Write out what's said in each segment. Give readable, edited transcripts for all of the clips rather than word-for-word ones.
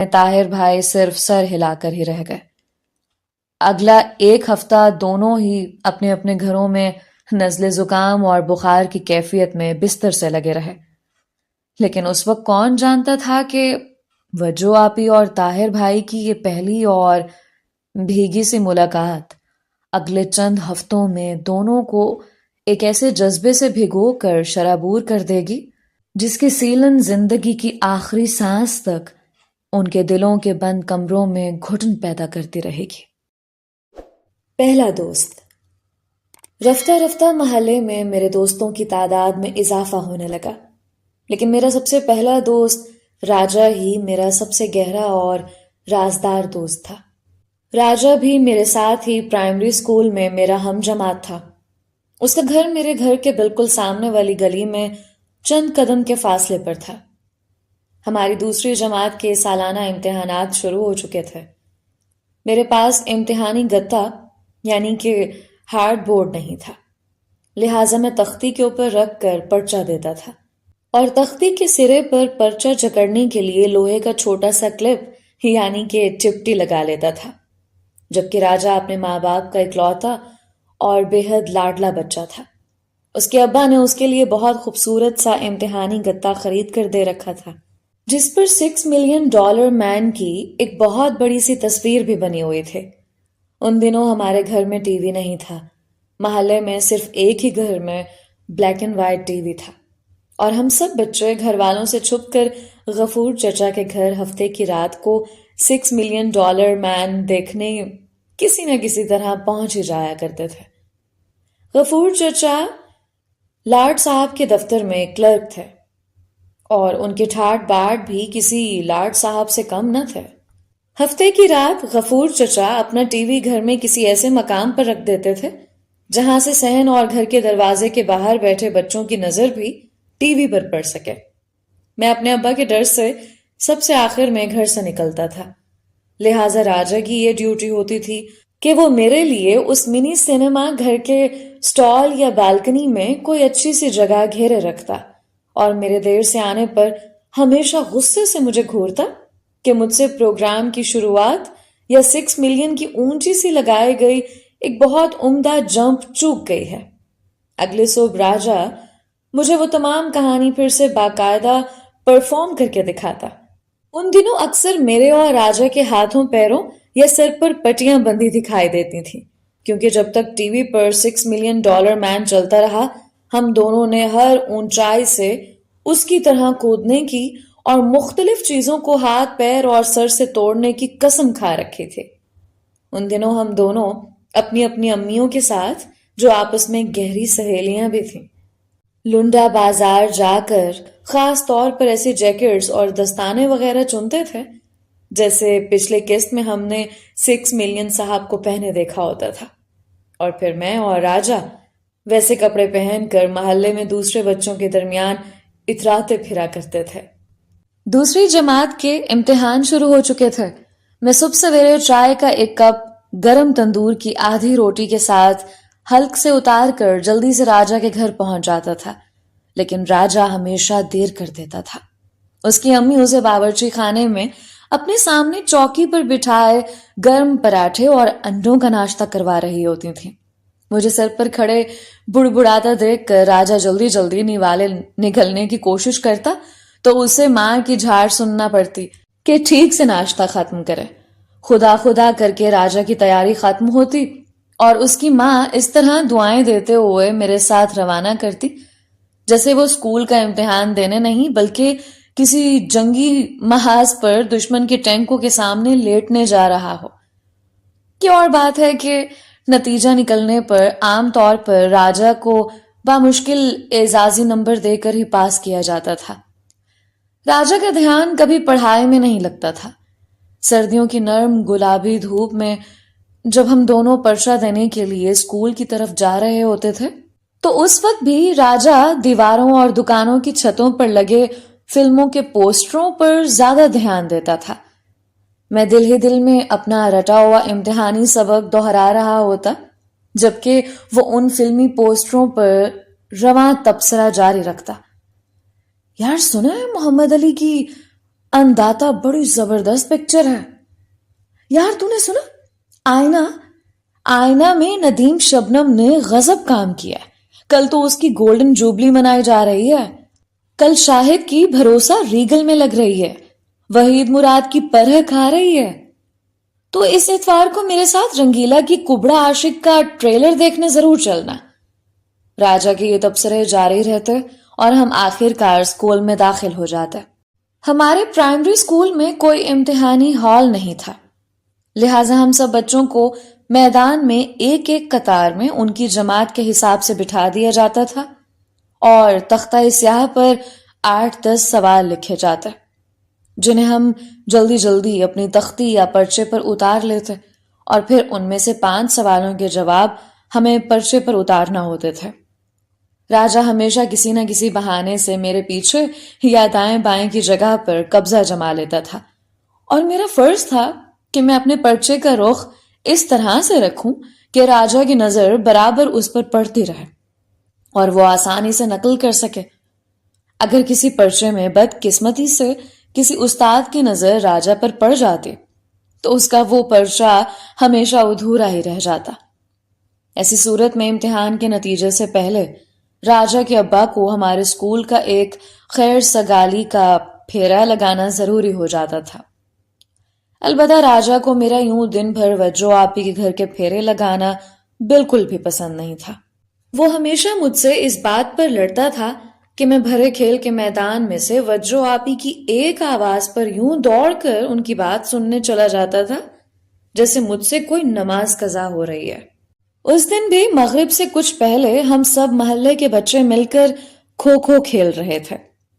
طاہر بھائی صرف سر ہلا کر ہی رہ گئے۔ اگلا ایک ہفتہ دونوں ہی اپنے اپنے گھروں میں نزلے زکام اور بخار کی کیفیت میں بستر سے لگے رہے، لیکن اس وقت کون جانتا تھا کہ وجو آپی اور طاہر بھائی کی یہ پہلی اور بھیگی سی ملاقات اگلے چند ہفتوں میں دونوں کو ایک ایسے جذبے سے بھگو کر شرابور کر دے گی جس کی سیلن زندگی کی آخری سانس تک ان کے دلوں کے بند کمروں میں گھٹن پیدا کرتی رہے گی۔ پہلا دوست۔ رفتہ رفتہ محلے میں میرے دوستوں کی تعداد میں اضافہ ہونے لگا، لیکن میرا سب سے پہلا دوست راجہ ہی میرا سب سے گہرا اور رازدار دوست تھا۔ راجہ بھی میرے ساتھ ہی پرائمری سکول میں میرا ہم جماعت تھا۔ اس کا گھر میرے گھر کے بالکل سامنے والی گلی میں چند قدم کے فاصلے پر تھا۔ ہماری دوسری جماعت کے سالانہ امتحانات شروع ہو چکے تھے۔ میرے پاس امتحانی گتا یعنی کہ ہارڈ بورڈ نہیں تھا، لہٰذا میں تختی کے اوپر رکھ کر پرچہ دیتا تھا اور تختی کے سرے پر پرچہ جکڑنے کے لیے لوہے کا چھوٹا سا کلپ یعنی کہ چپٹی لگا لیتا تھا، جبکہ راجہ اپنے ماں باپ کا اکلوتا اور بے حد لاڈلا بچہ تھا۔ اس کے ابا نے اس کے لیے بہت خوبصورت سا امتحانی گتا خرید کر دے رکھا تھا، جس پر $6 ملین مین کی ایک بہت بڑی سی تصویر بھی بنی ہوئی تھی۔ ان دنوں ہمارے گھر میں ٹی وی نہیں تھا، محلے میں صرف ایک ہی گھر میں black and white T V تھا، اور ہم سب بچے گھر والوں سے چھپ کر غفور چچا کے گھر ہفتے کی رات کو $6 ملین مین دیکھنے کسی نہ کسی طرح پہنچ ہی جایا کرتے تھے۔ غفور چچا لاڈ صاحب کے دفتر میں کلرک تھے، اور ان کے ٹھاٹ باٹ بھی کسی لاڈ صاحب سے کم نہ تھے۔ ہفتے کی رات غفور چچا اپنا ٹی وی گھر میں کسی ایسے مقام پر رکھ دیتے تھے جہاں سے صحن اور گھر کے دروازے کے باہر بیٹھے بچوں کی نظر بھی ٹی وی پر پڑ سکے۔ میں اپنے ابا کے ڈر سے سب سے آخر میں گھر سے نکلتا تھا، لہٰذا راجہ کی یہ ڈیوٹی ہوتی تھی کہ وہ میرے لیے اس منی سینما گھر کے سٹال یا بالکنی میں کوئی اچھی سی جگہ گھیرے رکھتا، اور میرے دیر سے آنے پر ہمیشہ غصے سے مجھے گھورتا کہ مجھ سے پروگرام کی شروعات یا 6 ملین کی اونچی سی لگائی گئی ایک بہت عمدہ جمپ چوک گئی ہے۔ اگلے صبح راجہ مجھے وہ تمام کہانی پھر سے باقاعدہ پرفارم کر کے دکھاتا۔ ان دنوں اکثر میرے اور راجہ کے ہاتھوں پیروں یا سر پر پٹیاں بندھی دکھائی دیتی تھیں، کیونکہ جب تک ٹی وی پر $6 ملین مین چلتا رہا ہم دونوں نے ہر اونچائی سے اس کی طرح کودنے کی اور مختلف چیزوں کو ہاتھ پیر اور سر سے توڑنے کی قسم کھا رکھی تھی۔ ان دنوں ہم دونوں اپنی اپنی امیوں کے ساتھ، جو آپس میں گہری سہیلیاں بھی تھیں، لنڈا بازار جا کر خاص طور پر ایسی جیکٹس اور دستانے وغیرہ چنتے تھے جیسے پچھلے قسط میں ہم نے 6 ملین صاحب کو پہنے دیکھا ہوتا تھا، اور پھر میں اور راجہ ویسے کپڑے پہن کر محلے میں دوسرے بچوں کے درمیان اتراتے پھرا کرتے تھے۔ دوسری جماعت کے امتحان شروع ہو چکے تھے۔ میں صبح سویرے چائے کا ایک کپ گرم تندور کی آدھی روٹی کے ساتھ حلق سے اتار کر جلدی سے راجہ کے گھر پہنچ جاتا تھا، لیکن راجہ ہمیشہ دیر کر دیتا تھا۔ اس کی امی اسے باورچی خانے میں اپنے سامنے چوکی پر بٹھائے گرم پراٹھے اور انڈوں کا ناشتہ کروا رہی ہوتی تھیں۔ مجھے سر پر کھڑے بڑبڑاتا دیکھ کر راجہ جلدی جلدی نوالے نکلنے کی کوشش کرتا تو اسے ماں کی جھاڑ سننا پڑتی کہ ٹھیک سے ناشتہ ختم کرے۔ خدا خدا کر کے راجہ کی تیاری ختم ہوتی اور اس کی ماں اس طرح دعائیں دیتے ہوئے میرے ساتھ روانہ کرتی جیسے وہ اسکول کا امتحان دینے نہیں بلکہ کسی جنگی محاذ پر دشمن کے ٹینکوں کے سامنے لیٹنے جا رہا ہو۔ یہ اور بات ہے کہ نتیجہ نکلنے پر عام طور پر راجہ کو بامشکل اعزازی نمبر دے کر ہی پاس کیا جاتا تھا۔ راجہ کا دھیان کبھی پڑھائی میں نہیں لگتا تھا۔ سردیوں کی نرم گلابی دھوپ میں جب ہم دونوں پرچہ دینے کے لیے اسکول کی طرف جا رہے ہوتے تھے تو اس وقت بھی راجہ دیواروں اور دکانوں کی چھتوں پر لگے فلموں کے پوسٹروں پر زیادہ دھیان دیتا تھا۔ میں دل ہی دل میں اپنا رٹا ہوا امتحانی سبق دہرا رہا ہوتا جبکہ وہ ان فلمی پوسٹروں پر رواں تبصرہ جاری رکھتا۔ یار سنا ہے محمد علی کی انداتا بڑی زبردست پکچر ہے یار. تو نے سنا آئینہ میں ندیم شبنم نے غضب کام کیا ہے. کل تو اس کی گولڈن جوبلی منائی جا رہی ہے. کل شاہد کی بھروسہ ریگل میں لگ رہی ہے. وحید مراد کی پرہ کھا رہی ہے. تو اس اتوار کو میرے ساتھ رنگیلا کی کبڑا عاشق کا ٹریلر دیکھنے ضرور چلنا. راجا کے یہ تبصرے جاری رہتے اور ہم آخر کار اسکول میں داخل ہو جاتے. ہمارے پرائمری اسکول میں کوئی امتحانی ہال نہیں تھا، لہٰذا ہم سب بچوں کو میدان میں ایک ایک قطار میں ان کی جماعت کے حساب سے بٹھا دیا جاتا تھا اور تختہ سیاہ پر 8-10 سوال لکھے جاتے جنہیں ہم جلدی جلدی اپنی تختی یا پرچے پر اتار لیتے اور پھر ان میں سے 5 سوالوں کے جواب ہمیں پرچے پر اتارنا ہوتے تھے. راجا ہمیشہ کسی نہ کسی بہانے سے میرے پیچھے یا دائیں بائیں کی جگہ پر قبضہ جما لیتا تھا اور میرا فرض تھا کہ میں اپنے پرچے کا رخ اس طرح سے رکھوں کہ راجا کی نظر برابر اس پر پڑتی رہے اور وہ آسانی سے نقل کر سکے. اگر کسی پرچے میں بدقسمتی سے کسی استاد کی نظر راجا پر پڑ جاتی تو اس کا وہ پرچہ ہمیشہ ادھورا ہی رہ جاتا. ایسی صورت میں امتحان کے نتیجے سے پہلے راجا کے ابا کو ہمارے اسکول کا ایک خیر سگالی کا پھیرا لگانا ضروری ہو جاتا تھا. البتہ راجا کو میرا یوں دن بھر وجو آپی کے گھر کے پھیرے لگانا بالکل بھی پسند نہیں تھا. وہ ہمیشہ مجھ سے اس بات پر لڑتا تھا کہ میں بھرے کھیل کے میدان میں سے وجو آپی کی ایک آواز پر یوں دوڑ کر ان کی بات سننے چلا جاتا تھا جیسے مجھ سے کوئی نماز قضا ہو رہی ہے. اس دن بھی مغرب سے کچھ پہلے ہم سب محلے کے بچے مل کر کھو کھو کھیل رہے تھے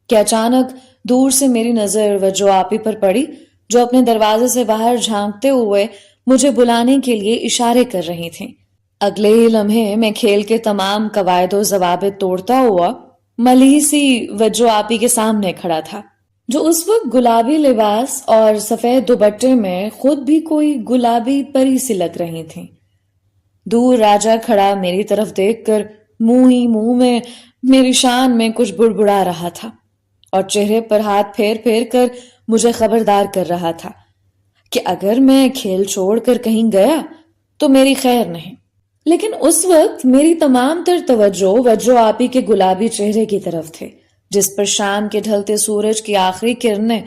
کہ اچانک دور سے میری نظر وجو آپی پر پڑی جو اپنے دروازے سے باہر جھانکتے ہوئے مجھے بلانے کے لیے اشارے کر رہی تھیں. اگلے ہی لمحے میں کھیل کے تمام قواعد و ضوابط توڑتا ہوا ملح سی وجو آپی کے سامنے کھڑا تھا جو اس وقت گلابی لباس اور سفید دوپٹے میں خود بھی کوئی گلابی پری سی لگ رہی تھیں. دور راجا کھڑا میری طرف دیکھ کر منہ ہی منہ میں میری شان میں کچھ بڑبڑا رہا تھا اور چہرے پر ہاتھ پھیر پھیر کر مجھے خبردار کر رہا تھا کہ اگر میں کھیل چھوڑ کر کہیں گیا تو میری خیر نہیں. لیکن اس وقت میری تمام تر توجہ وجو آپی کے گلابی چہرے کی طرف تھے جس پر شام کے ڈھلتے سورج کی آخری کرنیں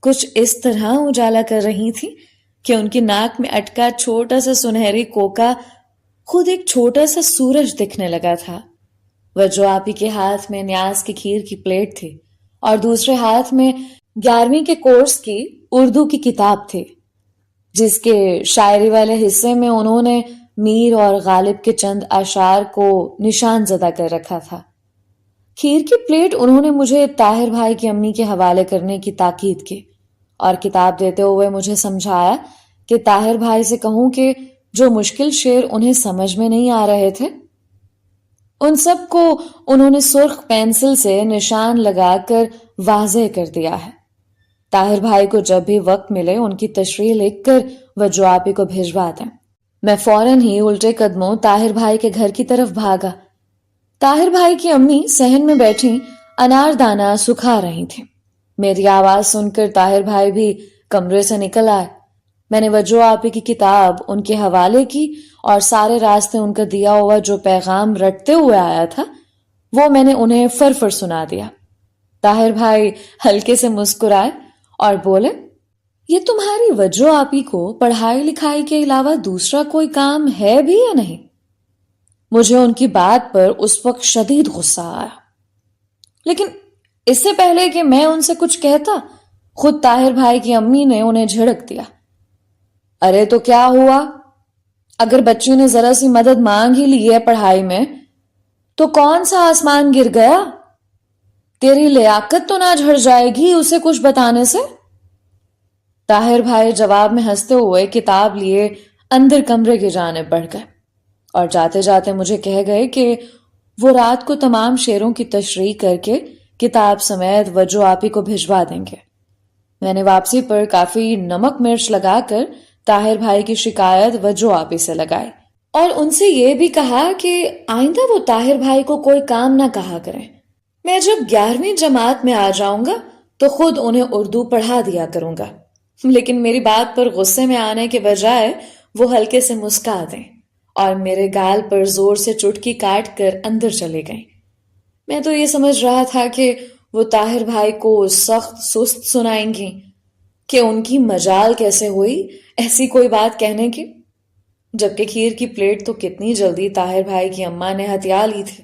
کچھ اس طرح اجالا کر رہی تھی کہ ان کی ناک میں اٹکا چھوٹا سا سنہری کوکا خود ایک چھوٹا سا سورج دکھنے لگا تھا. وجو آپی کے ہاتھ میں نیاز کی کھیر کی پلیٹ تھی اور دوسرے ہاتھ میں 11ویں کے کورس کی اردو کی کتاب تھی جس کے شاعری والے حصے میں انہوں نے میر اور غالب کے چند اشعار کو نشان زدہ کر رکھا تھا. کھیر کی پلیٹ انہوں نے مجھے طاہر بھائی کی امی کے حوالے کرنے کی تاکید کی اور کتاب دیتے ہوئے مجھے سمجھایا کہ طاہر بھائی سے کہوں کہ جو مشکل شعر انہیں سمجھ میں نہیں آ رہے تھے ان سب کو انہوں نے سرخ پینسل سے نشان لگا کر واضح کر دیا ہے. طاہر بھائی کو جب بھی وقت ملے ان کی تشریح لکھ کر وجو آپی کو بھجوا دیں. میں فوراً ہی الٹے قدموں طاہر بھائی کے گھر کی طرف بھاگا. طاہر بھائی کی امی صحن میں بیٹھی انار دانہ سکھا رہی تھیں. میری آواز سن کر طاہر بھائی بھی کمرے سے نکل آئے. میں نے وجو آپی کی کتاب ان کے حوالے کی اور سارے راستے ان کا دیا ہوا جو پیغام رٹتے ہوئے آیا تھا وہ میں نے انہیں فرفر سنا دیا. طاہر بھائی ہلکے سے مسکرائے اور بولے یہ تمہاری وجو آپی کو پڑھائی لکھائی کے علاوہ دوسرا کوئی کام ہے بھی یا نہیں؟ مجھے ان کی بات پر اس وقت شدید غصہ آیا لیکن اس سے پہلے کہ میں ان سے کچھ کہتا خود طاہر بھائی کی امی نے انہیں جھڑک دیا. ارے تو کیا ہوا؟ اگر بچی نے ذرا سی مدد مانگ ہی لی ہے پڑھائی میں تو کون سا آسمان گر گیا؟ تیری لیاقت تو نہ جھڑ جائے گی اسے کچھ بتانے سے؟ طاہر بھائی جواب میں ہنستے ہوئے کتاب لیے اندر کمرے کی جانب بڑھ گئے اور جاتے جاتے مجھے کہہ گئے کہ وہ رات کو تمام شعروں کی تشریح کر کے کتاب سمیت وجو آپی کو بھجوا دیں گے. میں نے واپسی پر کافی نمک مرچ لگا کر طاہر بھائی کی شکایت وجو آپی سے لگائی اور ان سے یہ بھی کہا کہ آئندہ وہ طاہر بھائی کو کوئی کام نہ کہا کریں. میں جب 11ویں جماعت میں آ جاؤں گا تو خود انہیں اردو پڑھا دیا کروں گا، لیکن میری بات پر غصے میں آنے کے بجائے وہ ہلکے سے مسکا دیں اور میرے گال پر زور سے چٹکی کاٹ کر اندر چلے گئیں۔ میں تو یہ سمجھ رہا تھا کہ وہ طاہر بھائی کو سخت سست سنائیں گی کہ ان کی مجال کیسے ہوئی ایسی کوئی بات کہنے کی، جبکہ کھیر کی پلیٹ تو کتنی جلدی طاہر بھائی کی اماں نے ہتھیا لی تھی۔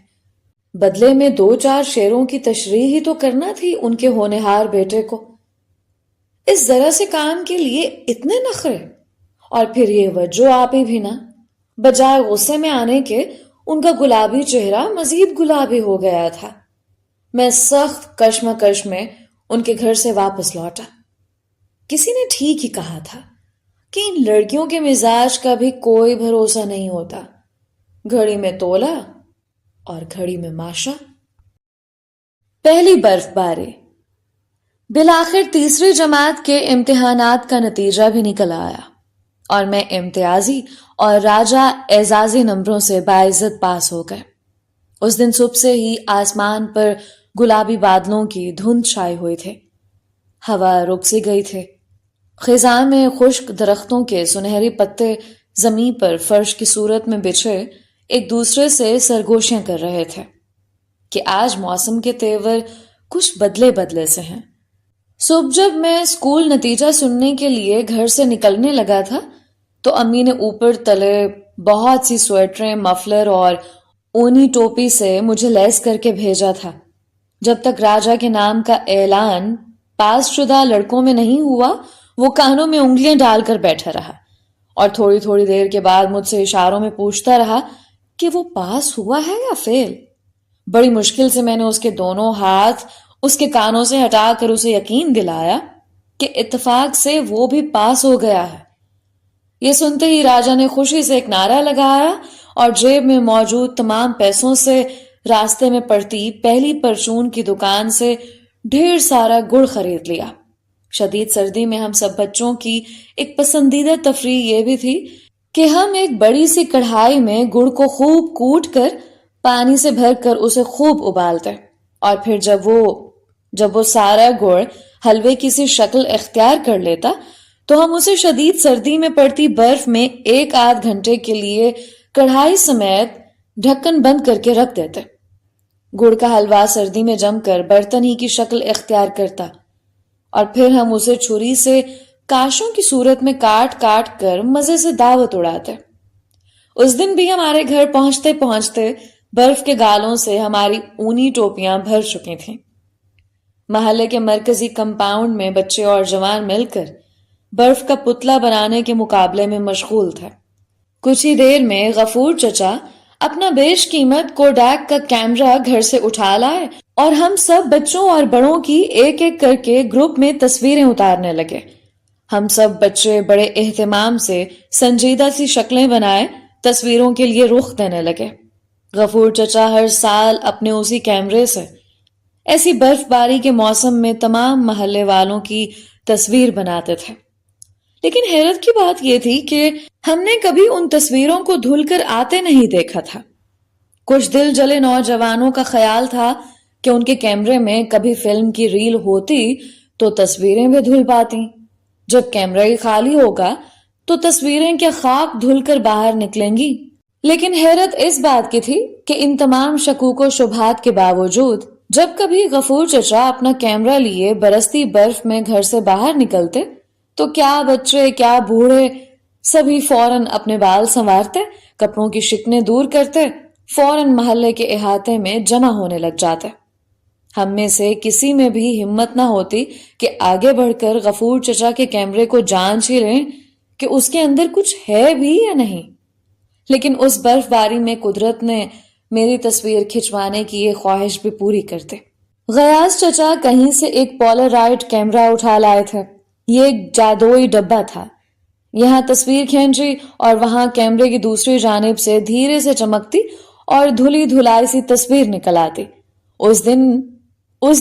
بدلے میں 2-4 شعروں کی تشریح ہی تو کرنا تھی ان کے ہونہار بیٹے کو۔ اس ذرا سے کام کے لیے اتنے نخرے، اور پھر یہ وجہ آپی بھی نہ۔ بجائے غصے میں آنے کے ان کا گلابی چہرہ مزید گلابی ہو گیا تھا۔ میں سخت کشمکش میں ان کے گھر سے واپس لوٹا۔ کسی نے ٹھیک ہی کہا تھا کہ ان لڑکیوں کے مزاج کا بھی کوئی بھروسہ نہیں ہوتا، گھڑی میں تولا اور گھڑی میں ماشا۔ پہلی برف باری۔ بالآخر تیسری جماعت کے امتحانات کا نتیجہ بھی نکل آیا اور میں امتیازی اور راجہ اعزازی نمبروں سے باعزت پاس ہو گئے۔ اس دن صبح سے ہی آسمان پر گلابی بادلوں کی دھند چھائے ہوئے تھے، ہوا رک سی گئی تھی، خزاں میں خشک درختوں کے سنہری پتے زمین پر فرش کی صورت میں بچھے ایک دوسرے سے سرگوشیاں کر رہے تھے کہ آج موسم کے تیور کچھ بدلے بدلے سے ہیں۔ صبح جب میں اسکول نتیجہ سننے کے لیے گھر سے نکلنے لگا تھا تو امی نے اوپر تلے بہت سی سویٹریں، مفلر اور اونی ٹوپی سے مجھے لیس کر کے بھیجا تھا۔ جب تک راجہ کے نام کا اعلان پاس شدہ لڑکوں میں نہیں ہوا وہ کانوں میں انگلیاں ڈال کر بیٹھا رہا اور تھوڑی تھوڑی دیر کے بعد مجھ سے اشاروں میں پوچھتا رہا کہ وہ پاس ہوا ہے یا فیل۔ بڑی مشکل سے میں نے اس کے دونوں ہاتھ اس کے کانوں سے ہٹا کر اسے یقین دلایا کہ اتفاق سے وہ بھی پاس ہو گیا ہے۔ یہ سنتے ہی راجہ نے خوشی سے ایک نعرہ لگایا اور جیب میں موجود تمام پیسوں سے راستے میں پڑتی پہلی پرچون کی دکان سے ڈھیر سارا گڑ خرید لیا۔ شدید سردی میں ہم سب بچوں کی ایک پسندیدہ تفریح یہ بھی تھی کہ ہم ایک بڑی سی کڑھائی میں گڑ کو خوب کوٹ کر پانی سے بھر کر اسے خوب ابالتے، اور پھر جب وہ سارا گڑ حلوے کی سی شکل اختیار کر لیتا تو ہم اسے شدید سردی میں پڑتی برف میں 1-8 گھنٹے کے لیے کڑھائی سمیت ڈھکن بند کر کے رکھ دیتے۔ گڑ کا حلوہ سردی میں جم کر برتن ہی کی شکل اختیار کرتا اور پھر ہم اسے چھری سے کاشوں کی صورت میں کاٹ کاٹ کر مزے سے دعوت اڑاتے۔ اس دن بھی ہمارے گھر پہنچتے پہنچتے برف کے گالوں سے ہماری اونی ٹوپیاں بھر چکی تھیں۔ محلے کے مرکزی کمپاؤنڈ میں بچے اور جوان مل کر برف کا پتلا بنانے کے مقابلے میں مشغول تھے۔ کچھ ہی دیر میں غفور چچا اپنا بیش قیمت کوڈاک کا کیمرہ گھر سے اٹھا لائے اور ہم سب بچوں اور بڑوں کی ایک ایک کر کے گروپ میں تصویریں اتارنے لگے۔ ہم سب بچے بڑے اہتمام سے سنجیدہ سی شکلیں بنائے تصویروں کے لیے رخ دینے لگے۔ غفور چچا ہر سال اپنے اسی کیمرے سے ایسی برف باری کے موسم میں تمام محلے والوں کی تصویر بناتے تھے، لیکن حیرت کی بات یہ تھی کہ ہم نے کبھی ان تصویروں کو دھل کر آتے نہیں دیکھا تھا۔ کچھ دل جلے نوجوانوں کا خیال تھا کہ ان کے کیمرے میں کبھی فلم کی ریل ہوتی تو تصویریں بھی دھل پاتی، جب کیمرہ ہی خالی ہوگا تو تصویریں کیا خاک دھل کر باہر نکلیں گی۔ لیکن حیرت اس بات کی تھی کہ ان تمام شکوک و شبہات کے باوجود جب کبھی غفور چچا اپنا کیمرہ لیے برستی برف میں گھر سے باہر نکلتے تو کیا بچے کیا بوڑھے سبھی فوراً اپنے بال سنوارتے، کپڑوں کی شکنیں دور کرتے، فوراً محلے کے احاطے میں جمع ہونے لگ جاتے۔ ہم میں سے کسی میں بھی ہمت نہ ہوتی کہ آگے بڑھ کر غفور چچا کے کیمرے کو جانچ ہی لیں کہ اس کے اندر کچھ ہے بھی یا نہیں۔ لیکن اس برف باری میں قدرت نے میری تصویر کھنچوانے کی یہ خواہش بھی پوری کر دی۔ غیاث چچا کہیں سے ایک پولرائڈ کیمرہ اٹھا لائے تھے۔ یہ ایک جادوئی ڈبہ تھا، یہاں تصویر کھینچی اور وہاں کیمرے کی دوسری جانب سے دھیرے سے چمکتی اور دھلی دھلائی سی تصویر نکل آتی۔ اس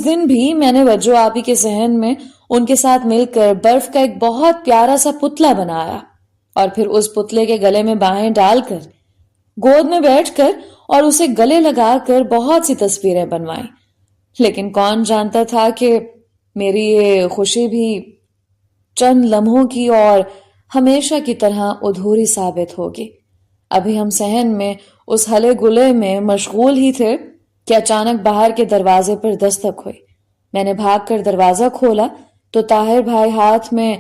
دن بھی میں نے وجو آپی کے ذہن میں ان کے ساتھ مل کر برف کا ایک بہت پیارا سا پتلا بنایا اور پھر اس پتلے کے گلے میں باہیں ڈال کر گود میں بیٹھ کر اور اسے گلے لگا کر بہت سی تصویریں بنوائیں۔ لیکن کون جانتا تھا کہ میری یہ خوشی بھی چند لمحوں کی اور ہمیشہ کی طرح ادھوری ثابت ہوگی۔ ابھی ہم صحن میں اس ہلے گلے میں مشغول ہی تھے کہ اچانک باہر کے دروازے پر دستک ہوئی۔ میں نے بھاگ کر دروازہ کھولا تو طاہر بھائی ہاتھ میں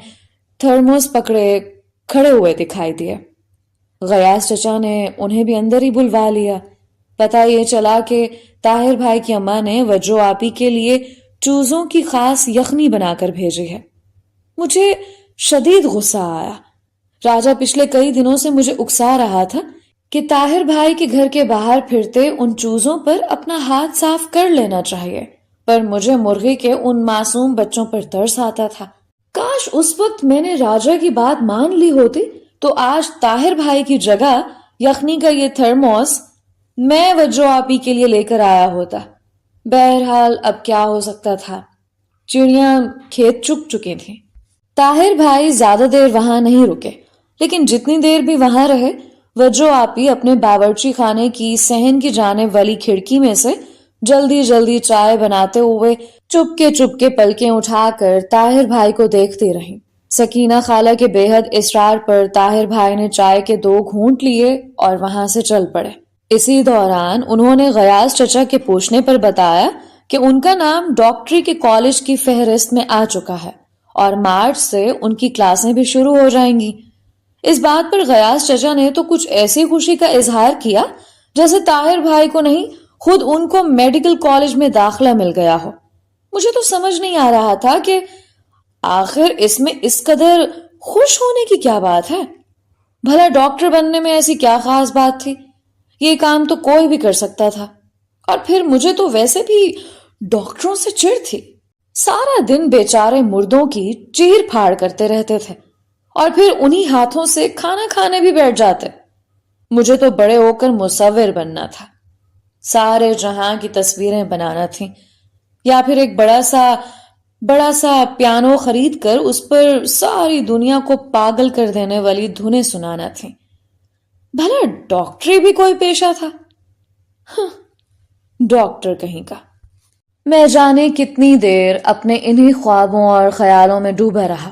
تھرموس پکڑے کھڑے ہوئے دکھائی دیے۔ غیاث چچا نے انہیں بھی اندر ہی بلوا لیا۔ پتہ یہ چلا کہ طاہر بھائی کی اماں نے وجو آپی کے لیے چوزوں کی خاص یخنی بنا کر بھیجی ہے۔ مجھے شدید غصہ آیا۔ راجہ پچھلے کئی دنوں سے مجھے اکسا رہا تھا کہ طاہر بھائی کے گھر کے باہر پھرتے ان چوزوں پر اپنا ہاتھ صاف کر لینا چاہیے، پر مجھے مرغی کے ان معصوم بچوں پر ترس آتا تھا۔ کاش اس وقت میں نے راجہ کی بات مان لی ہوتی تو آج طاہر بھائی کی جگہ یخنی کا یہ تھرموس میں وجو آپی کے لیے لے کر آیا ہوتا۔ بہرحال اب کیا ہو سکتا تھا، چڑیاں کھیت چگ چکی تھیں۔ طاہر بھائی زیادہ دیر وہاں نہیں رکے، لیکن جتنی دیر بھی وہاں رہے وجو آپی اپنے باورچی خانے کی صحن کی جانب والی کھڑکی میں سے جلدی جلدی چائے بناتے ہوئے چپ کے پلکیں اٹھا کر طاہر بھائی کو دیکھتی رہیں۔ سکینہ خالہ کے بے حد اصرار پر طاہر بھائی نے چائے کے 2 گھونٹ لیے اور وہاں سے چل پڑے۔ اسی دوران انہوں نے غیاث چچا کے پوچھنے پر بتایا کہ ان کا نام ڈاکٹری کے کالج کی فہرست میں آ چکا ہے اور مارچ سے ان کی کلاسیں بھی شروع ہو جائیں گی۔ اس بات پر غیاث چچا نے تو کچھ ایسی خوشی کا اظہار کیا جیسے طاہر بھائی کو نہیں خود ان کو میڈیکل کالج میں داخلہ مل گیا ہو۔ مجھے تو سمجھ نہیں آ رہا تھا کہ آخر اس میں اس قدر خوش ہونے کی کیا بات ہے۔ بھلا ڈاکٹر بننے میں ایسی کیا خاص بات تھی؟ یہ کام تو کوئی بھی کر سکتا تھا، اور پھر مجھے تو ویسے بھی ڈاکٹروں سے چڑ تھی۔ سارا دن بیچارے مردوں کی چیر پھاڑ کرتے رہتے تھے اور پھر انہی ہاتھوں سے کھانا کھانے بھی بیٹھ جاتے۔ مجھے تو بڑے ہو کر مصور بننا تھا، سارے جہاں کی تصویریں بنانا تھیں، یا پھر ایک بڑا سا پیانو خرید کر اس پر ساری دنیا کو پاگل کر دینے والی دھنیں سنانا تھیں۔ بھلا ڈاکٹری بھی کوئی پیشہ تھا؟ ڈاکٹر کہیں کا۔ میں جانے کتنی دیر اپنے انہی خوابوں اور خیالوں میں ڈوبا رہا۔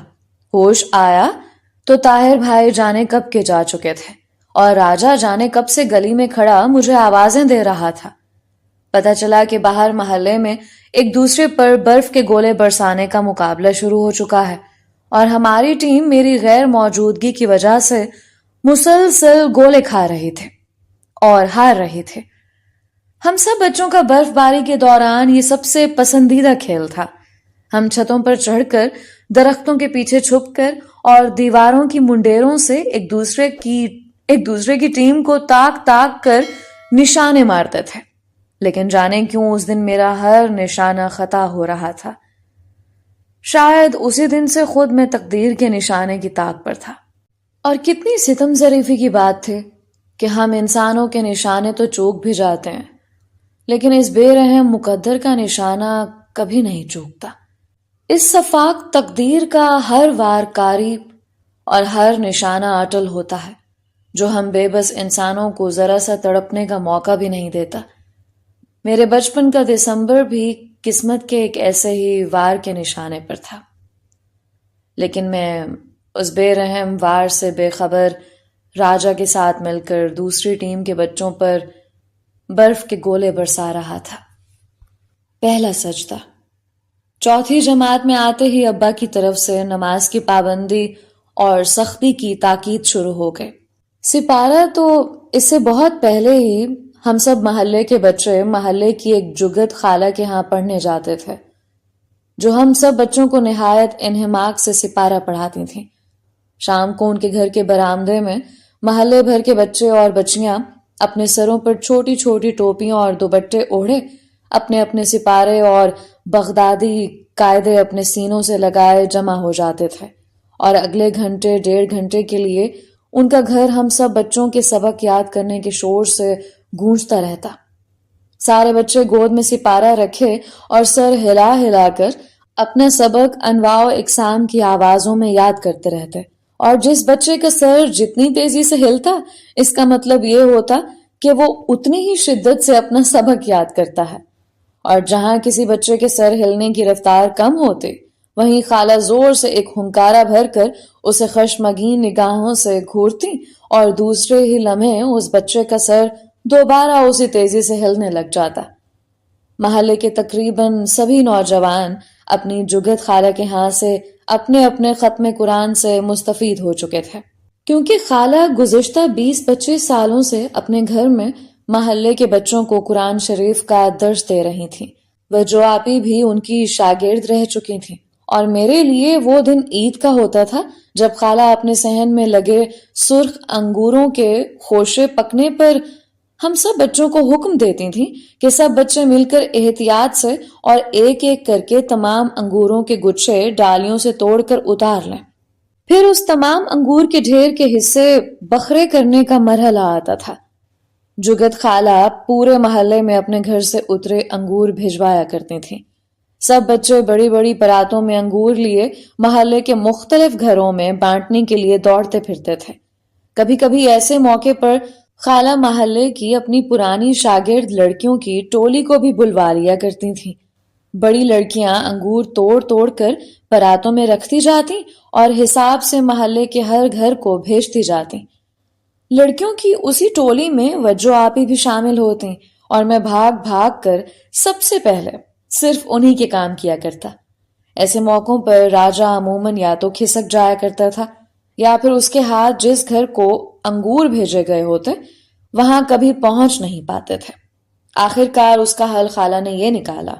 ہوش آیا تو طاہر بھائی جانے کب کے جا چکے تھے اور راجہ جانے کب سے گلی میں کھڑا مجھے آوازیں دے رہا تھا۔ پتہ چلا کہ باہر محلے میں ایک دوسرے پر برف کے گولے برسانے کا مقابلہ شروع ہو چکا ہے اور ہماری ٹیم میری غیر موجودگی کی وجہ سے مسلسل گولے کھا رہی تھے اور ہار رہی تھے۔ ہم سب بچوں کا برف باری کے دوران یہ سب سے پسندیدہ کھیل تھا۔ ہم چھتوں پر چڑھ کر، درختوں کے پیچھے چھپ کر اور دیواروں کی منڈیروں سے ایک دوسرے کی ٹیم کو تاک کر نشانے مارتے تھے، لیکن جانے کیوں اس دن میرا ہر نشانہ خطا ہو رہا تھا۔ شاید اسی دن سے خود میں تقدیر کے نشانے کی تاک پر تھا۔ اور کتنی ستم ظریفی کی بات تھی کہ ہم انسانوں کے نشانے تو چوک بھی جاتے ہیں، لیکن اس بے رحم مقدر کا نشانہ کبھی نہیں چوکتا۔ اس صفاق تقدیر کا ہر وار کاری اور ہر نشانہ اٹل ہوتا ہے جو ہم بے بس انسانوں کو ذرا سا تڑپنے کا موقع بھی نہیں دیتا۔ میرے بچپن کا دسمبر بھی قسمت کے ایک ایسے ہی وار کے نشانے پر تھا، لیکن میں اس بے رحم وار سے بے خبر راجہ کے ساتھ مل کر دوسری ٹیم کے بچوں پر برف کے گولے برسا رہا تھا۔ پہلا سجدہ۔ چوتھی جماعت میں آتے ہی ابا کی طرف سے نماز کی پابندی اور سختی کی تاکید شروع ہو گئی۔ سپارہ تو اس سے بہت پہلے ہی ہم سب محلے کے بچے محلے کی ایک جگت خالہ کے ہاں پڑھنے جاتے تھے، جو ہم سب بچوں کو نہایت انہماک سے سپارہ پڑھاتی تھیں۔ شام کو ان کے گھر کے برآمدے میں محلے بھر کے بچے اور بچیاں اپنے سروں پر چھوٹی چھوٹی ٹوپیاں اور دوپٹے اوڑھے اپنے اپنے سپارے اور بغدادی قاعدے اپنے سینوں سے لگائے جمع ہو جاتے تھے، اور اگلے گھنٹے 1.5 گھنٹے کے لیے ان کا گھر ہم سب بچوں کے سبق یاد کرنے کے شور سے گونجتا رہتا۔ سارے بچے گود میں سپارہ رکھے اور سر ہلا ہلا کر اپنا سبق انواع و اقسام کی آوازوں میں یاد کرتے رہتے، اور جس بچے کا سر جتنی تیزی سے ہلتا اس کا مطلب یہ ہوتا کہ وہ اتنی ہی شدت سے اپنا سبق یاد کرتا ہے، اور جہاں کسی بچے کے سر ہلنے کی رفتار کم ہوتی، وہیں خالہ زور سے ایک ہنکارا بھر کر اسے خشمگین نگاہوں سے گھورتی اور دوسرے ہی لمحے اس بچے کا سر دوبارہ اسی تیزی سے ہلنے لگ جاتا۔ محلے کے تقریباً سبھی نوجوان اپنی جگت خالہ کے ہاں سے اپنے اپنے ختم قرآن سے مستفید ہو چکے تھے، کیونکہ خالہ گزشتہ 20-25 سالوں سے اپنے گھر میں محلے کے بچوں کو قرآن شریف کا درس دے رہی تھیں۔ وہ جو آپی بھی ان کی شاگرد رہ چکی تھیں، اور میرے لیے وہ دن عید کا ہوتا تھا جب خالہ اپنے صحن میں لگے سرخ انگوروں کے خوشے پکنے پر ہم سب بچوں کو حکم دیتی تھیں کہ سب بچے مل کر احتیاط سے اور ایک ایک کر کے تمام انگوروں کے گچھے ڈالیوں سے توڑ کر اتار لیں۔ پھر اس تمام انگور کے ڈھیر کے حصے بکھرے کرنے کا مرحلہ آتا تھا۔ جگت خالہ پورے محلے میں اپنے گھر سے اترے انگور بھجوایا کرتی تھیں۔ سب بچے بڑی بڑی پراتوں میں انگور لیے محلے کے مختلف گھروں میں بانٹنے کے لیے دوڑتے پھرتے تھے۔ کبھی کبھی ایسے موقع پر خالہ محلے کی اپنی پرانی شاگرد لڑکیوں کی ٹولی کو بھی بلوا لیا کرتی تھیں۔ بڑی لڑکیاں انگور توڑ توڑ کر پراتوں میں رکھتی جاتی اور حساب سے محلے کے ہر گھر کو بھیجتی جاتی۔ لڑکیوں کی اسی ٹولی میں وجو آپی بھی شامل ہوتی اور میں بھاگ بھاگ کر سب سے پہلے صرف انہی کے کام کیا کرتا۔ ایسے موقعوں پر راجہ عموماً یا تو کھسک جایا کرتا تھا یا پھر اس کے ہاتھ جس گھر کو انگور بھیجے گئے ہوتے وہاں کبھی پہنچ نہیں پاتے تھے۔ آخرکار اس کا حل خالہ نے یہ نکالا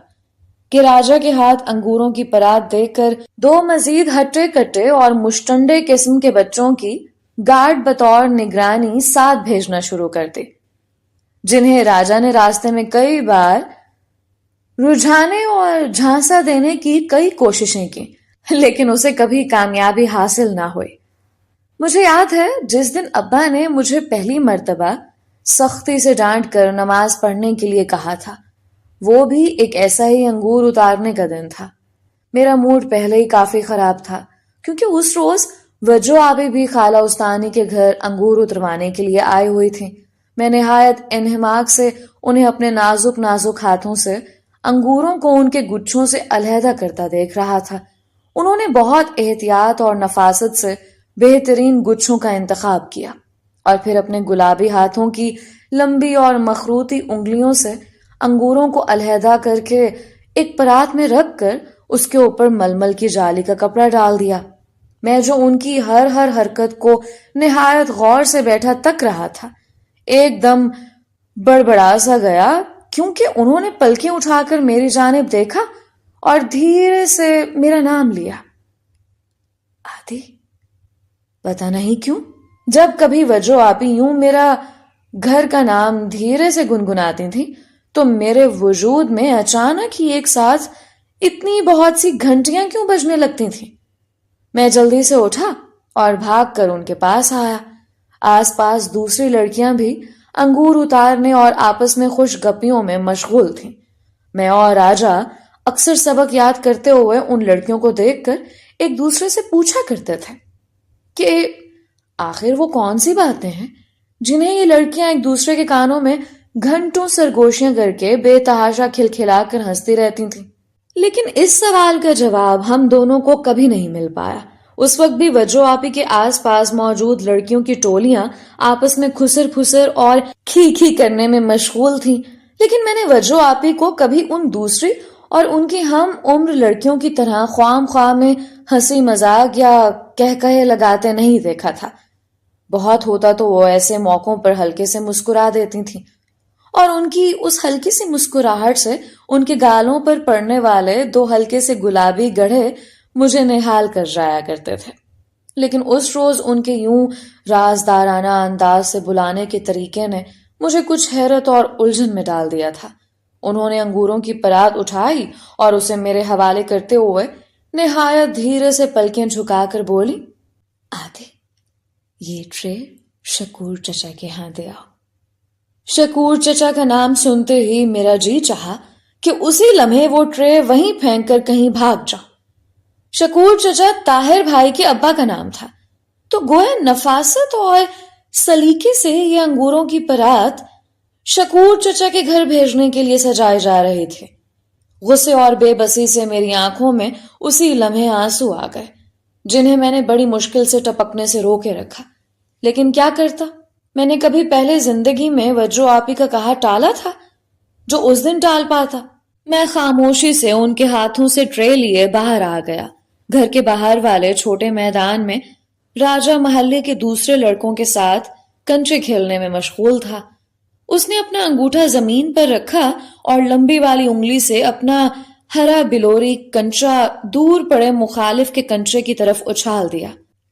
کہ راجہ کے ہاتھ انگوروں کی پرات دے کر 2 مزید ہٹے کٹے اور مشٹنڈے قسم کے بچوں کی گارڈ بطور نگرانی ساتھ بھیجنا شروع کر دی، جنہیں راجہ نے راستے میں کئی بار رجھانے اور جھانسا دینے کی کئی کوششیں کی، لیکن اسے کبھی کامیابی حاصل نہ ہوئی۔ مجھے یاد ہے جس دن ابا نے مجھے پہلی مرتبہ سختی سے ڈانٹ کر نماز پڑھنے کے لیے کہا تھا، وہ بھی ایک ایسا ہی انگور اتارنے کا دن تھا۔ میرا موڈ پہلے ہی کافی خراب تھا، کیونکہ اس روز وجو آبی بھی خالہ استانی کے گھر انگور اتروانے کے لیے آئی ہوئی تھی۔ میں نہایت انہماک سے انہیں اپنے نازک نازک ہاتھوں سے انگوروں کو ان کے گچھوں سے علیحدہ کرتا دیکھ رہا تھا۔ انہوں نے بہت احتیاط اور نفاست سے بہترین گچھوں کا انتخاب کیا اور پھر اپنے گلابی ہاتھوں کی لمبی اور مخروطی انگلیوں سے انگوروں کو علیحدہ کر کے ایک پرات میں رکھ کر اس کے اوپر ململ کی جالی کا کپڑا ڈال دیا۔ میں جو ان کی ہر حرکت کو نہایت غور سے بیٹھا تک رہا تھا، ایک دم بڑبڑا سا گیا، کیونکہ انہوں نے پلکیں اٹھا کر میری جانب دیکھا اور دھیرے سے میرا نام لیا، آدی۔ پتہ نہیں کیوں جب کبھی وجو آپی یوں میرا گھر کا نام دھیرے سے گنگناتی تھی تو میرے وجود میں اچانک ہی ایک ساتھ اتنی بہت سی گھنٹیاں کیوں بجنے لگتی تھیں۔ میں جلدی سے اٹھا اور بھاگ کر ان کے پاس آیا۔ آس پاس دوسری لڑکیاں بھی انگور اتارنے اور آپس میں خوش گپیوں میں مشغول تھیں۔ میں اور راجہ اکثر سبق یاد کرتے ہوئے ان لڑکیوں کو دیکھ کر ایک دوسرے سے پوچھا کرتے تھے کہ آخر وہ کون سی باتیں ہیں جنہیں یہ لڑکیاں ایک دوسرے کے کانوں میں گھنٹوں سرگوشیاں کر کے بے تحاشا کھلکھلا کر ہنستی رہتی تھیں۔ لیکن اس سوال کا جواب ہم دونوں کو کبھی نہیں مل پایا۔ اس وقت بھی وجو آپی کے آس پاس موجود لڑکیوں کی ٹولیاں آپس میں کھسر پھسر اور کھی کھی کرنے میں مشغول تھیں، لیکن میں نے وجو آپی کو کبھی ان دوسری اور ان کی ہم عمر لڑکیوں کی طرح خواہ مخواہ میں ہنسی مذاق یا کہے لگاتے نہیں دیکھا تھا۔ بہت ہوتا تو وہ ایسے موقعوں پر ہلکے سے مسکرا دیتی تھیں، اور ان کی اس ہلکی سی مسکراہٹ سے ان کے گالوں پر پڑنے والے 2 ہلکے سے گلابی گڑھے مجھے نہال کر جایا کرتے تھے۔ لیکن اس روز ان کے یوں رازدارانہ انداز سے بلانے کے طریقے نے مجھے کچھ حیرت اور الجھن میں ڈال دیا تھا۔ انہوں نے انگوروں کی پرات اٹھائی اور اسے میرے حوالے کرتے ہوئے نہایت دھیرے سے پلکیں جھکا کر بولی، آدھے یہ ٹرے شکور چچا کے ہاں دے آؤ۔ شکور چچا کا نام سنتے ہی میرا جی چاہا کہ اسی لمحے وہ ٹرے وہیں پھینک کر کہیں بھاگ جاؤں۔ شکور چچا طاہر بھائی کے ابا کا نام تھا، تو گویا نفاست اور سلیقے سے یہ انگوروں کی پرات شکور چچا کے گھر بھیجنے کے لیے سجائے جا رہے تھے۔ غصے اور بے بسی سے میری آنکھوں میں اسی لمحے آنسو آ گئے، جنہیں میں نے بڑی مشکل سے ٹپکنے سے روکے رکھا۔ لیکن کیا کرتا؟ میں نے کبھی پہلے زندگی میں وجو آپی کا کہا ٹالا تھا جو اس دن ٹال پاتا؟ میں خاموشی سے ان کے ہاتھوں سے ٹرے لیے باہر آ گیا۔ گھر کے باہر والے چھوٹے میدان میں راجہ محلے کے دوسرے لڑکوں کے ساتھ کنچے کھیلنے میں مشغول تھا۔ اس نے اپنا انگوٹھا زمین پر رکھا اور لمبی والی انگلی سے اپنا ہرا بلوری کنچا دور پڑے مخالف کے کنچے کی طرف اچھال دیا۔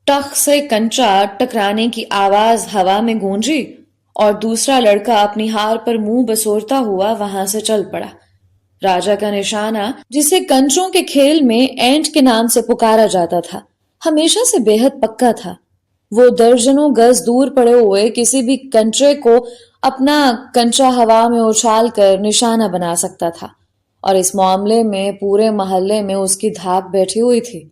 ٹخ سے کنچا ٹکرانے کی آواز ہوا میں گونجی اور دوسرا لڑکا اپنی ہار پر منہ بسورتا ہوا وہاں سے چل پڑا۔ راجہ کا نشانہ، جسے کنچوں کے کھیل میں اینٹ کے نام سے پکارا جاتا تھا، ہمیشہ سے بے حد پکا تھا۔ وہ درجنوں گز دور پڑے ہوئے کسی بھی کنچے کو اپنا کنچا ہوا میں اچھال کر نشانہ بنا سکتا تھا، اور اس معاملے میں پورے محلے میں اس کی دھاک بیٹھی ہوئی تھی۔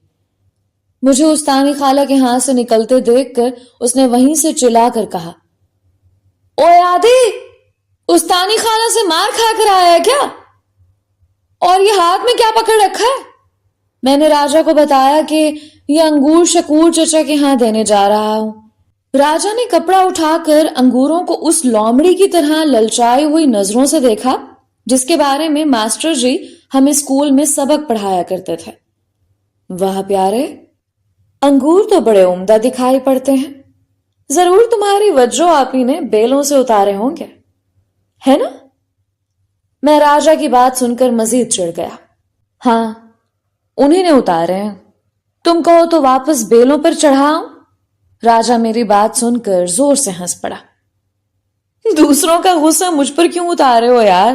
مجھے استانی خالہ کے ہاتھ سے نکلتے دیکھ کر اس نے وہیں سے چلا کر کہا، اوے آدھی، استانی خالہ سے مار کھا کر آیا ہے کیا؟ اور یہ ہاتھ میں کیا پکڑ رکھا ہے؟ میں نے راجہ کو بتایا کہ یہ انگور شکور چچا کے ہاں دینے جا رہا ہوں۔ راجہ نے کپڑا اٹھا کر انگوروں کو اس لومڑی کی طرح للچائی ہوئی نظروں سے دیکھا جس کے بارے میں ماسٹر جی ہمیں اسکول میں سبق پڑھایا کرتے تھے۔ واہ پیارے، انگور تو بڑے عمدہ دکھائی پڑتے ہیں، ضرور تمہاری وجو آپی نے بیلوں سے اتارے ہوں گے، ہے نا؟ میں راجہ کی بات سن کر مزید چڑھ گیا۔ ہاں، انہی نے اتارے ہیں، تم کہو تو واپس بیلوں پر چڑھاؤں؟ راجہ میری بات سن کر زور سے ہنس پڑا۔ دوسروں کا غصہ مجھ پر کیوں اتارے ہو یار؟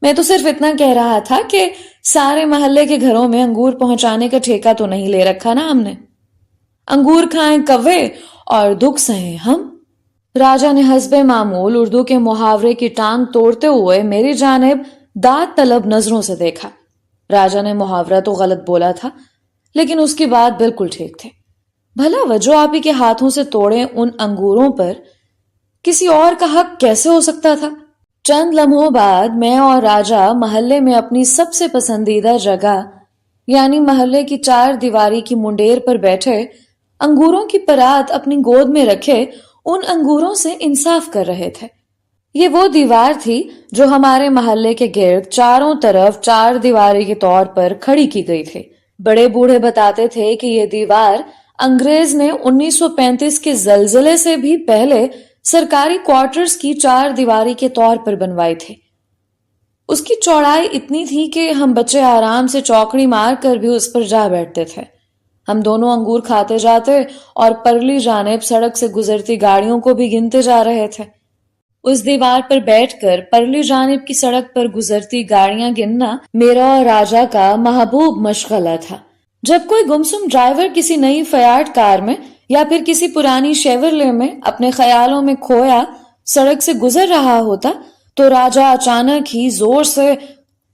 میں تو صرف اتنا کہہ رہا تھا کہ سارے محلے کے گھروں میں انگور پہنچانے کا ٹھیکہ تو نہیں لے رکھا نا ہم نے۔ انگور کھائیں کوے اور دکھ سہیں ہم۔ راجہ نے حسب معمول اردو کے محاورے کی ٹانگ توڑتے ہوئے میری جانب داد طلب نظروں سے دیکھا۔ راجہ نے محاورہ تو غلط بولا تھا، لیکن اس کی بات بالکل ٹھیک تھی۔ بھلا وجو آپی کے ہاتھوں سے توڑے ان انگوروں پر کسی اور کا حق کیسے ہو سکتا تھا؟ چند لمحوں بعد میں اور راجہ محلے میں اپنی سب سے پسندیدہ جگہ یعنی محلے کی چار دیواری کی منڈیر پر بیٹھے، انگوروں کی پرات اپنی گود میں رکھے ان انگوروں سے انصاف کر رہے تھے۔ یہ وہ دیوار تھی جو ہمارے محلے کے گرد چاروں طرف چار دیواری کے طور پر کھڑی کی گئی تھی۔ بڑے بوڑھے بتاتے تھے کہ یہ دیوار انگریز نے 1935 کے زلزلے سے بھی پہلے سرکاری کوارٹرز کی چار دیواری کے طور پر بنوائی تھی۔ اس کی چوڑائی اتنی تھی کہ ہم بچے آرام سے چوکڑی مار کر بھی اس پر جا بیٹھتے تھے۔ ہم دونوں انگور کھاتے جاتے اور پرلی جانب سڑک سے گزرتی گاڑیوں کو بھی گنتے جا رہے تھے۔ اس دیوار پر بیٹھ کر پرلی جانب کی سڑک پر گزرتی گاڑیاں گننا میرا اور راجہ کا محبوب مشغلہ تھا۔ جب کوئی گمسم ڈرائیور کسی نئی فیاٹ کار میں یا پھر کسی پرانی شیورلے میں اپنے خیالوں میں کھویا سڑک سے گزر رہا ہوتا تو راجہ اچانک ہی زور سے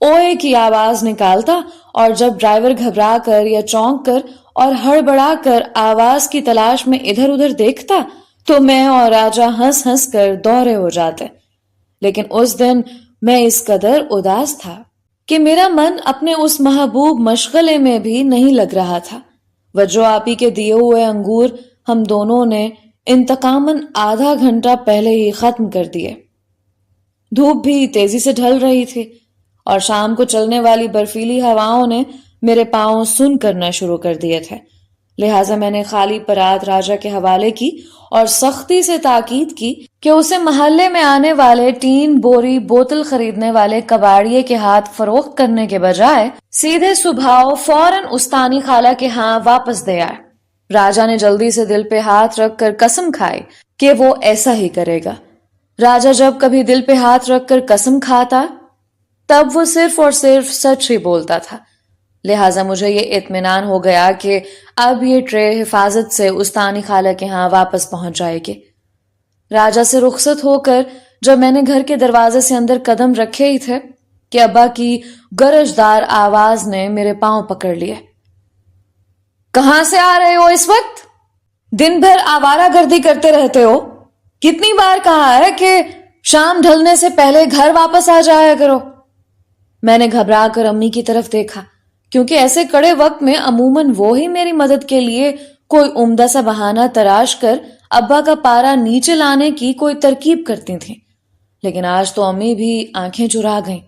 اوئے کی آواز نکالتا، اور جب ڈرائیور گھبرا کر یا چونک کر اور ہڑبڑا کر آواز کی تلاش میں ادھر ادھر دیکھتا تو میں اور راجہ ہنس ہنس کر دورے ہو جاتے۔ لیکن اس دن میں اس قدر اداس تھا کہ میرا من اپنے اس محبوب مشغلے میں بھی نہیں لگ رہا تھا۔ وجو آپی کے دیے ہوئے انگور ہم دونوں نے انتقاماً آدھا گھنٹہ پہلے ہی ختم کر دیے۔ دھوپ بھی تیزی سے ڈھل رہی تھی اور شام کو چلنے والی برفیلی ہواؤں نے میرے پاؤں سن کرنا شروع کر دیے تھے، لہٰذا میں نے خالی پرات راجہ کے حوالے کی اور سختی سے تاکید کی کہ اسے محلے میں آنے والے ٹین بوری بوتل خریدنے والے کباڑیے کے ہاتھ فروخت کرنے کے بجائے سیدھے صبح فوراً استانی خالہ کے ہاں واپس دے آئے۔ راجہ نے جلدی سے دل پہ ہاتھ رکھ کر قسم کھائی کہ وہ ایسا ہی کرے گا۔ راجہ جب کبھی دل پہ ہاتھ رکھ کر قسم کھاتا تب وہ صرف اور صرف سچ ہی بولتا تھا، لہٰذا مجھے یہ اطمینان ہو گیا کہ اب یہ ٹرے حفاظت سے استانی خالہ کے ہاں واپس پہنچ جائے گی۔ راجہ سے رخصت ہو کر جب میں نے گھر کے دروازے سے اندر قدم رکھے ہی تھے کہ ابا کی گرجدار آواز نے میرے پاؤں پکڑ لیے۔ کہاں سے آ رہے ہو اس وقت؟ دن بھر آوارہ گردی کرتے رہتے ہو، کتنی بار کہا ہے کہ شام ڈھلنے سے پہلے گھر واپس آ جایا کرو۔ میں نے گھبرا کر امی کی طرف دیکھا، کیونکہ ایسے کڑے وقت میں عموماً وہ ہی میری مدد کے لیے کوئی عمدہ سا بہانہ تراش کر ابا کا پارا نیچے لانے کی کوئی ترکیب کرتی تھیں، لیکن آج تو امی بھی آنکھیں چرا گئیں۔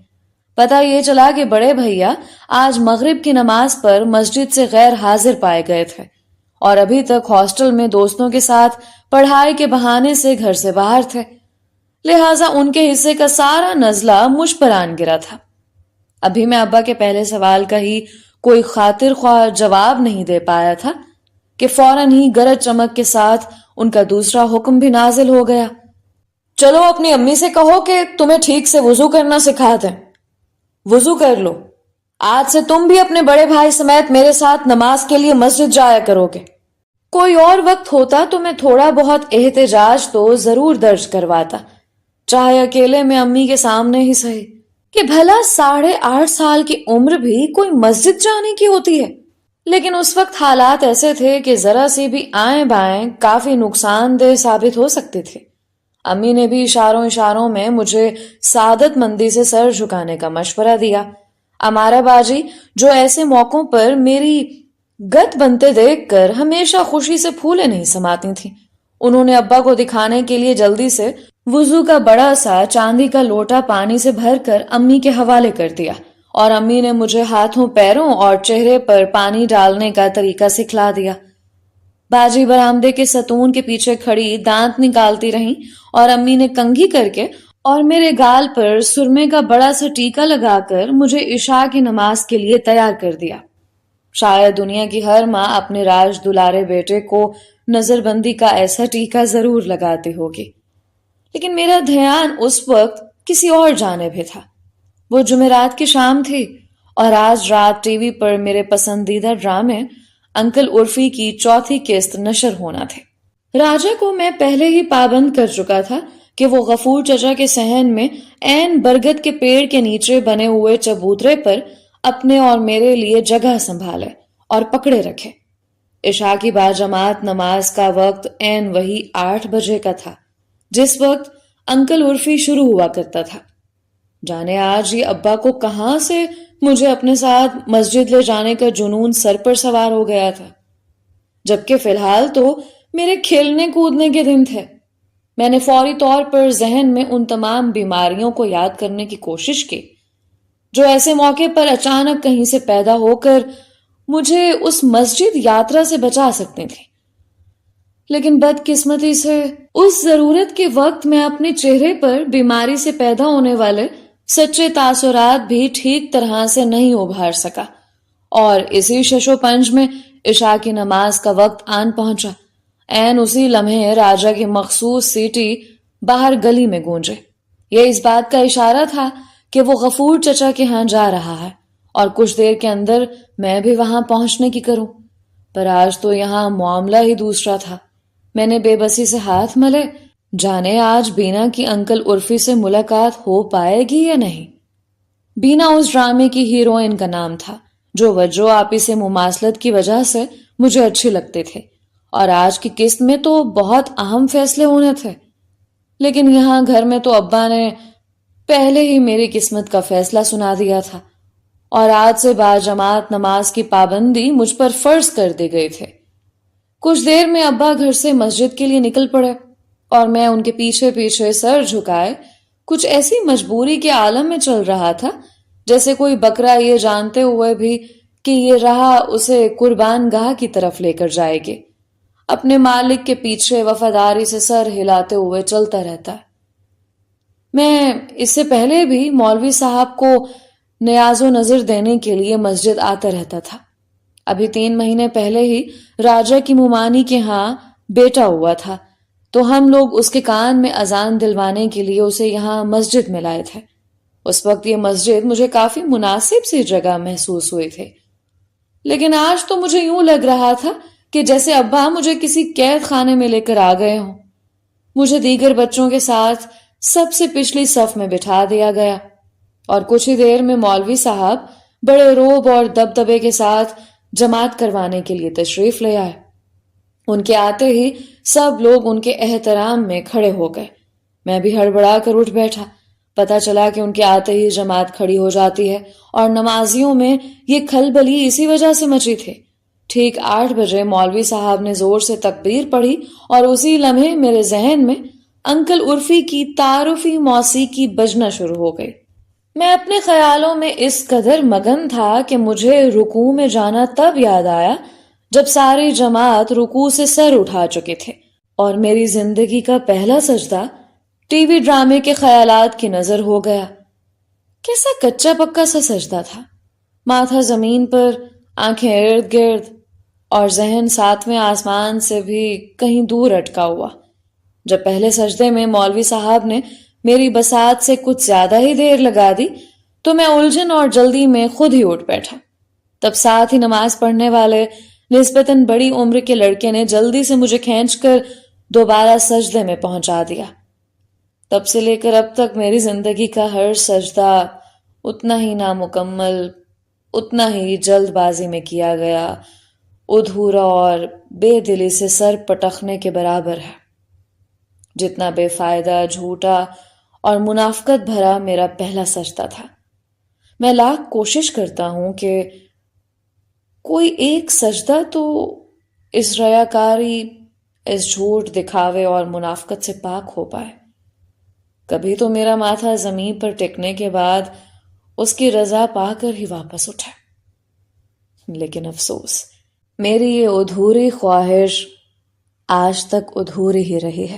پتہ یہ چلا کہ بڑے بھیا آج مغرب کی نماز پر مسجد سے غیر حاضر پائے گئے تھے اور ابھی تک ہاسٹل میں دوستوں کے ساتھ پڑھائی کے بہانے سے گھر سے باہر تھے، لہٰذا ان کے حصے کا سارا نزلہ مجھ پر آن گرا تھا۔ ابھی میں ابا کے پہلے سوال کا ہی کوئی خاطر خواہ جواب نہیں دے پایا تھا کہ فوراً ہی گرج چمک کے ساتھ ان کا دوسرا حکم بھی نازل ہو گیا۔ چلو اپنی امی سے کہو کہ تمہیں ٹھیک سے وضو کرنا سکھا دیں، وضو کر لو، آج سے تم بھی اپنے بڑے بھائی سمیت میرے ساتھ نماز کے لیے مسجد جایا کرو گے۔ کوئی اور وقت ہوتا تو میں تھوڑا بہت احتجاج تو ضرور درج کرواتا، چاہے اکیلے میں امی کے سامنے ہی سہی، کہ بھلا 8.5 سال کی عمر بھی کوئی مسجد جانے کی ہوتی ہے، لیکن اس وقت حالات ایسے تھے کہ ذرا سی بھی آئیں بائیں کافی نقصان دہ ثابت ہو سکتے تھے۔ امی نے بھی اشاروں میں مجھے سعادت مندی سے سر جھکانے کا مشورہ دیا۔ امارا باجی جو ایسے موقعوں پر میری گت بنتے دیکھ کر ہمیشہ خوشی سے پھولے نہیں سماتی تھیں، انہوں نے ابا کو دکھانے کے لیے جلدی سے وضو کا بڑا سا چاندی کا لوٹا پانی سے بھر کر امی کے حوالے کر دیا، اور امی نے مجھے ہاتھوں پیروں اور چہرے پر پانی ڈالنے کا طریقہ سکھلا دیا۔ باجی برآمدے کے ستون کے پیچھے کھڑی دانت نکالتی رہیں اور امی نے کنگھی کر کے اور میرے گال پر سرمے کا بڑا سا ٹیکا لگا کر مجھے عشاء کی نماز کے لیے تیار کر دیا۔ شاید دنیا کی ہر ماں اپنے راج دلارے بیٹے کو نظر بندی کا ایسا ٹیکا ضرور لگاتی ہوگی، لیکن میرا دھیان اس وقت کسی اور جانب ہی تھا۔ وہ جمعرات کی شام تھی اور آج رات ٹی وی پر میرے پسندیدہ ڈرامے انکل عرفی کی 4تھی قسط نشر ہونا تھے۔ راجہ کو میں پہلے ہی پابند کر چکا تھا کہ وہ غفور چچا کے صحن میں عین برگد کے پیڑ کے نیچے بنے ہوئے چبوترے پر اپنے اور میرے لیے جگہ سنبھالے اور پکڑے رکھے۔ عشاء کی باجماعت نماز کا وقت عین وہی 8 بجے کا تھا جس وقت انکل عرفی شروع ہوا کرتا تھا۔ جانے آج یہ ابا کو کہاں سے مجھے اپنے ساتھ مسجد لے جانے کا جنون سر پر سوار ہو گیا تھا، جبکہ فی الحال تو میرے کھیلنے کودنے کے دن تھے۔ میں نے فوری طور پر ذہن میں ان تمام بیماریوں کو یاد کرنے کی کوشش کی جو ایسے موقع پر اچانک کہیں سے پیدا ہو کر مجھے اس مسجد یاترا سے بچا سکتی تھی، لیکن بدقسمتی سے اس ضرورت کے وقت میں اپنے چہرے پر بیماری سے پیدا ہونے والے سچے تاثرات بھی ٹھیک طرح سے نہیں ابھار سکا، اور اسی شش و پنج میں عشاء کی نماز کا وقت آن پہنچا۔ عین اسی لمحے راجہ کی مخصوص سیٹی باہر گلی میں گونجے۔ یہ اس بات کا اشارہ تھا کہ وہ غفور چچا کے ہاں جا رہا ہے اور کچھ دیر کے اندر میں بھی وہاں پہنچنے کی کروں، پر آج تو یہاں معاملہ ہی دوسرا تھا۔ میں نے بے بسی سے ہاتھ ملے، جانے آج بینا کی انکل عرفی سے ملاقات ہو پائے گی یا نہیں۔ بینا اس ڈرامے کی ہیروئن کا نام تھا جو وجہ آپی سے مماثلت کی وجہ سے مجھے اچھے لگتے تھے، اور آج کی قسط میں تو بہت اہم فیصلے ہونے تھے، لیکن یہاں گھر میں تو ابا نے پہلے ہی میری قسمت کا فیصلہ سنا دیا تھا، اور آج سے باجماعت نماز کی پابندی مجھ پر فرض کر دی گئی تھے۔ کچھ دیر میں ابا گھر سے مسجد کے لیے نکل پڑے اور میں ان کے پیچھے پیچھے سر جھکائے کچھ ایسی مجبوری کے عالم میں چل رہا تھا جیسے کوئی بکرا یہ جانتے ہوئے بھی کہ یہ راہ اسے قربان گاہ کی طرف لے کر جائے گی، اپنے مالک کے پیچھے وفاداری سے سر ہلاتے ہوئے چلتا رہتا ہے۔ میں اس سے پہلے بھی مولوی صاحب کو نیاز و نظر دینے کے لیے مسجد آتا رہتا تھا۔ ابھی 3 مہینے پہلے ہی راجہ کی مومانی کے ہاں بیٹا ہوا تھا، تو ہم لوگ اس کے کان میں اذان دلوانے کے لیے اسے یہاں مسجد میں لائے تھے۔ اس وقت یہ مسجد مجھے کافی مناسب سی جگہ محسوس ہوئی تھی، لیکن آج تو مجھے یوں لگ رہا تھا کہ جیسے ابا مجھے کسی قید خانے میں لے کر آ گئے ہوں۔ مجھے دیگر بچوں کے ساتھ سب سے پچھلی صف میں بٹھا دیا گیا، اور کچھ ہی دیر میں مولوی صاحب بڑے روب اور دبدبے کے ساتھ جماعت کروانے کے لیے تشریف لے آئے۔ ان کے آتے ہی سب لوگ ان کے احترام میں کھڑے ہو گئے۔ میں بھی ہڑبڑا کر اٹھ بیٹھا، پتہ چلا کہ ان کے آتے ہی جماعت کھڑی ہو جاتی ہے اور نمازیوں میں یہ کھلبلی اسی وجہ سے مچی تھی۔ ٹھیک 8 بجے مولوی صاحب نے زور سے تکبیر پڑھی اور اسی لمحے میرے ذہن میں انکل عرفی کی تعارفی موسیقی بجنا شروع ہو گئی۔ میں اپنے خیالوں میں اس قدر مگن تھا کہ مجھے رکوع میں جانا تب یاد آیا جب ساری جماعت رکوع سے سر اٹھا چکے تھے اور میری زندگی کا پہلا سجدہ ٹی وی ڈرامے کے خیالات کی نظر ہو گیا۔ کیسا کچا پکا سا سجدہ تھا، ماتھا زمین پر، آنکھیں ارد گرد اور ذہن 7ویں آسمان سے بھی کہیں دور اٹکا ہوا۔ جب پہلے سجدے میں مولوی صاحب نے میری بساط سے کچھ زیادہ ہی دیر لگا دی تو میں الجھن اور جلدی میں خود ہی اٹھ بیٹھا۔ تب ساتھ ہی نماز پڑھنے والے نسبتاً بڑی عمر کے لڑکے نے جلدی سے مجھے کھینچ کر دوبارہ سجدے میں پہنچا دیا۔ تب سے لے کر اب تک میری زندگی کا ہر سجدہ اتنا ہی نامکمل، اتنا ہی جلد بازی میں کیا گیا، ادھورا اور بے دلی سے سر پٹخنے کے برابر ہے، جتنا بے فائدہ، جھوٹا اور منافقت بھرا میرا پہلا سجدہ تھا۔ میں لاکھ کوشش کرتا ہوں کہ کوئی ایک سجدہ تو اس ریاکاری، اس جھوٹ، دکھاوے اور منافقت سے پاک ہو پائے۔ کبھی تو میرا ماتھا زمین پر ٹکنے کے بعد اس کی رضا پا کر ہی واپس اٹھا، لیکن افسوس، میری یہ ادھوری خواہش آج تک ادھوری ہی رہی ہے۔